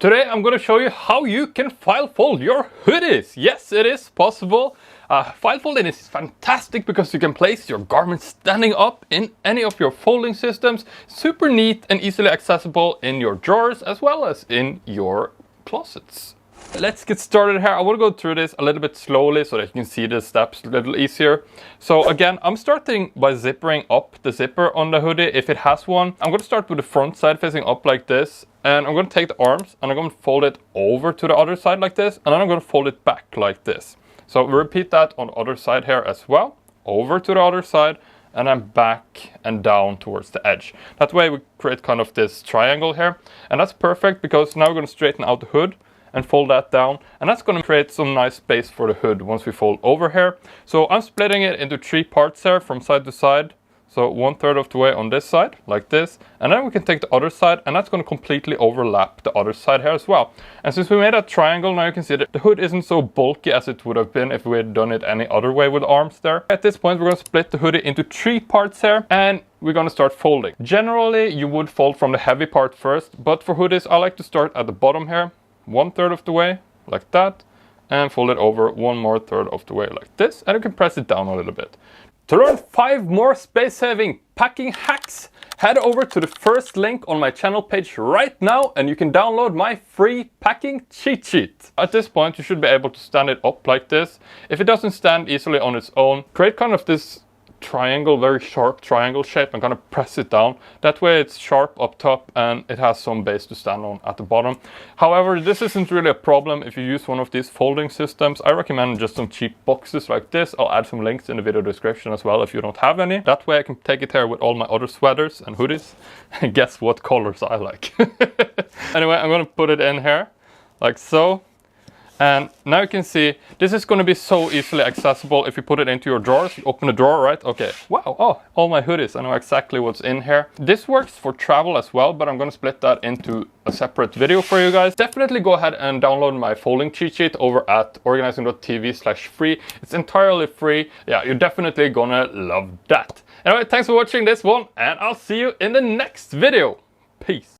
Today I'm going to show you how you can file fold your hoodies. Yes, it is possible. File folding is fantastic because you can place your garments standing up in any of your folding systems. Super neat and easily accessible in your drawers as well as in your closets. Let's get started here. I want to go through this a little bit slowly so that you can see the steps a little easier. So again, I'm starting by zippering up the zipper on the hoodie if it has one. I'm going to start with the front side facing up like this. And I'm going to take the arms and I'm going to fold it over to the other side like this. And then I'm going to fold it back like this. So repeat that on the other side here as well. Over to the other side and then back and down towards the edge. That way we create kind of this triangle here. And that's perfect because now we're going to straighten out the hood and fold that down, and that's going to create some nice space for the hood once we fold over here. So I'm splitting it into 3 parts here from side to side. So 1/3 of the way on this side like this, and then we can take the other side and that's going to completely overlap the other side here as well. And since we made a triangle, now you can see that the hood isn't so bulky as it would have been if we had done it any other way with arms there. At this point we're going to split the hoodie into 3 parts here and we're going to start folding. Generally you would fold from the heavy part first, but for hoodies I like to start at the bottom here, 1/3 of the way like that, and fold it over 1/3 of the way like this, and you can press it down a little bit. To learn 5 more space-saving packing hacks, head over to the first link on my channel page right now and you can download my free packing cheat sheet. At this point you should be able to stand it up like this. If it doesn't stand easily on its own, create kind of this triangle, very sharp triangle shape, and kind of press it down. That way it's sharp up top and it has some base to stand on at the bottom. However, this isn't really a problem if you use one of these folding systems. I recommend just some cheap boxes like this. I'll add some links in the video description as well if you don't have any. That way I can take it here with all my other sweaters and hoodies and guess what colors I like. Anyway, I'm going to put it in here like so. And now you can see this is going to be so easily accessible if you put it into your drawers. You open the drawer, right? Okay. Wow. Oh, all my hoodies. I know exactly what's in here. This works for travel as well, but I'm going to split that into a separate video for you guys. Definitely go ahead and download my folding cheat sheet over at organizing.tv/free. It's entirely free. Yeah, you're definitely gonna love that. Anyway, thanks for watching this one and I'll see you in the next video. Peace.